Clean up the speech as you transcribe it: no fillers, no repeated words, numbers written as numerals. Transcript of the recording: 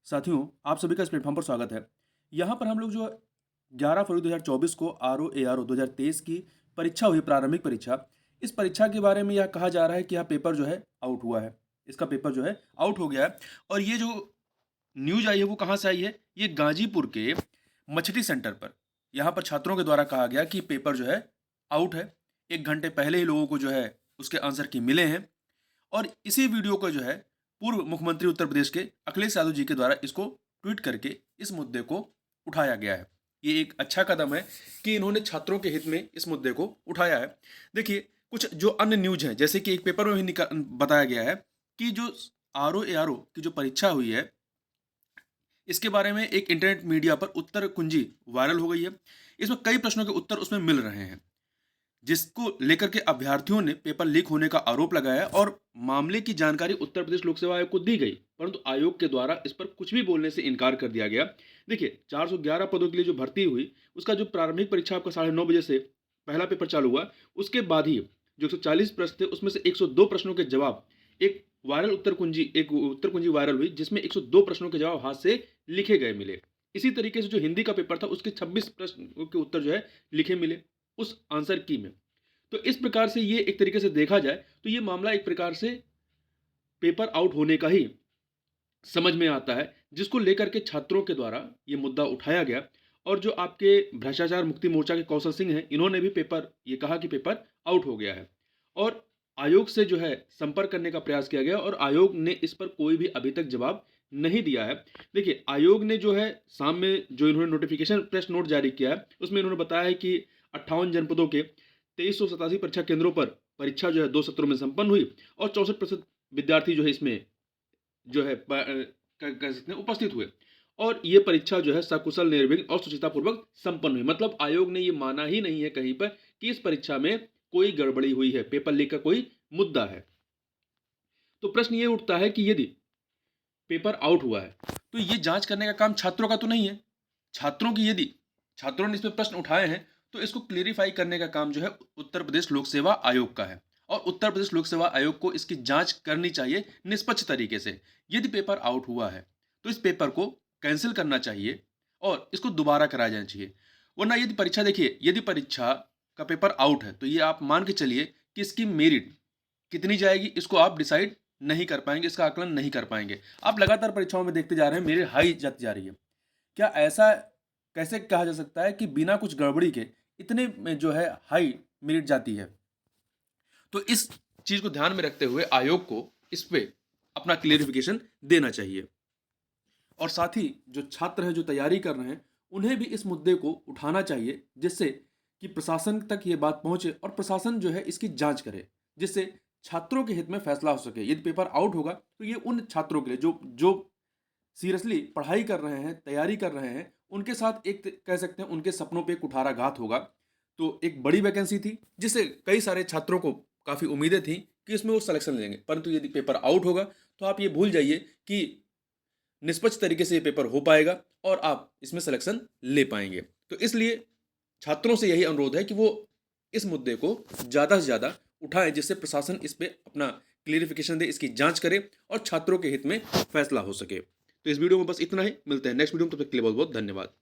साथियों, आप सभी का इस प्लेटफ़ॉर्म पर स्वागत है। यहाँ पर हम लोग जो 11 फरवरी 2024 को आरओ-एआरओ 2023 की परीक्षा हुई, प्रारंभिक परीक्षा। इस परीक्षा के बारे में यह कहा जा रहा है कि यह पेपर जो है आउट हुआ है। इसका पेपर जो है आउट हो गया है और ये जो न्यूज़ आई है वो कहाँ से आई है? ये गाज़ीपुर के मछली सेंटर पर। यहाँ पर छात्रों के द्वारा कहा गया कि पेपर जो है आउट है। 1 घंटे पहले ही लोगों को जो है उसके आंसर की मिले हैं। और इसी वीडियो को जो है पूर्व मुख्यमंत्री उत्तर प्रदेश के अखिलेश यादव जी के द्वारा इसको ट्वीट करके इस मुद्दे को उठाया गया है। ये एक अच्छा कदम है कि इन्होंने छात्रों के हित में इस मुद्दे को उठाया है। देखिए, कुछ जो अन्य न्यूज हैं, जैसे कि एक पेपर में भी बताया गया है कि जो आरओ एआरओ की जो परीक्षा हुई है, इसके बारे में एक इंटरनेट मीडिया पर उत्तर कुंजी वायरल हो गई है। इसमें कई प्रश्नों के उत्तर उसमें मिल रहे हैं, जिसको लेकर के अभ्यर्थियों ने पेपर लीक होने का आरोप लगाया और मामले की जानकारी उत्तर प्रदेश लोक सेवा आयोग को दी गई, परंतु आयोग के द्वारा इस पर कुछ भी बोलने से इनकार कर दिया गया। देखिए, 411 पदों के लिए जो भर्ती हुई, उसका जो प्रारंभिक परीक्षा आपका 9:30 बजे से पहला पेपर चालू हुआ, उसके बाद ही जो 140 प्रश्न थे उसमें से 102 प्रश्नों के जवाब एक उत्तर कुंजी वायरल हुई, जिसमें 102 प्रश्नों के जवाब हाथ से लिखे गए मिले। इसी तरीके से जो हिंदी का पेपर था, उसके 26 प्रश्न के उत्तर जो है लिखे मिले उस आंसर की में। तो इस प्रकार से ये एक तरीके से देखा जाए तो ये मामला एक प्रकार से पेपर आउट होने का ही समझ में आता है, जिसको लेकर के छात्रों के द्वारा ये मुद्दा उठाया गया। और जो आपके भ्रष्टाचार मुक्ति मोर्चा के कौशल सिंह हैं, इन्होंने भी ये कहा कि पेपर आउट हो गया है और आयोग से जो है संपर्क करने का प्रयास किया गया और आयोग ने इस पर कोई भी अभी तक जवाब नहीं दिया है। देखिए, आयोग ने जो है शाम में जो इन्होंने नोटिफिकेशन प्रेस नोट जारी किया है, उसमें इन्होंने बताया है कि 58 जनपदों के 2387 परीक्षा केंद्रों पर परीक्षा जो है 2 सत्रों में संपन्न हुई और 64% विद्यार्थी जो है इसमें जो है कह सकते हैं उपस्थित हुए और ये परीक्षा जो है सकुशल, निर्विघ्न और सुचितापूर्वक संपन्न हुई। मतलब आयोग ने ये माना ही नहीं है कहीं पर कि इस परीक्षा में कोई गड़बड़ी हुई है, पेपर लीक का कोई मुद्दा है। तो प्रश्न ये उठता है कि यदि पेपर आउट हुआ है तो ये जांच करने का काम छात्रों का तो नहीं है। यदि छात्रों ने इसमें प्रश्न उठाए हैं तो इसको क्लेरिफाई करने का काम जो है उत्तर प्रदेश लोक सेवा आयोग का है और उत्तर प्रदेश लोक सेवा आयोग को इसकी जांच करनी चाहिए निष्पक्ष तरीके से। यदि पेपर आउट हुआ है तो इस पेपर को कैंसिल करना चाहिए और इसको दोबारा कराया जाना चाहिए। वरना यदि परीक्षा, देखिए, यदि परीक्षा का पेपर आउट है तो ये आप मान के चलिए कि इसकी मेरिट कितनी जाएगी, इसको आप डिसाइड नहीं कर पाएंगे, इसका आकलन नहीं कर पाएंगे। आप लगातार परीक्षाओं में देखते जा रहे हैं मेरिट हाई जाती जा रही है। क्या ऐसा कैसे कहा जा सकता है कि बिना कुछ गड़बड़ी के इतने में जो है हाई मेरिट जाती है? तो इस चीज को ध्यान में रखते हुए आयोग को इस पे अपना क्लियरिफिकेशन देना चाहिए और साथ ही जो छात्र हैं, जो तैयारी कर रहे हैं, उन्हें भी इस मुद्दे को उठाना चाहिए, जिससे कि प्रशासन तक ये बात पहुंचे और प्रशासन जो है इसकी जांच करे, जिससे छात्रों के हित में फैसला हो सके। यदि पेपर आउट होगा तो ये उन छात्रों के लिए जो जो सीरियसली पढ़ाई कर रहे हैं, तैयारी कर रहे हैं, उनके साथ एक कह सकते हैं उनके सपनों पे कुठाराघात होगा। तो एक बड़ी वैकेंसी थी जिससे कई सारे छात्रों को काफ़ी उम्मीदें थी कि इसमें वो सिलेक्शन लेंगे, परंतु यदि पेपर आउट होगा तो आप ये भूल जाइए कि निष्पक्ष तरीके से ये पेपर हो पाएगा और आप इसमें सिलेक्शन ले पाएंगे। तो इसलिए छात्रों से यही अनुरोध है कि वो इस मुद्दे को ज़्यादा से ज़्यादा उठाएं, जिससे प्रशासन इस पे अपना क्लियरिफिकेशन दे, इसकी जांच करे और छात्रों के हित में फैसला हो सके। तो इस वीडियो में बस इतना ही। मिलते हैं नेक्स्ट वीडियो में, तब तक के लिए बहुत बहुत धन्यवाद।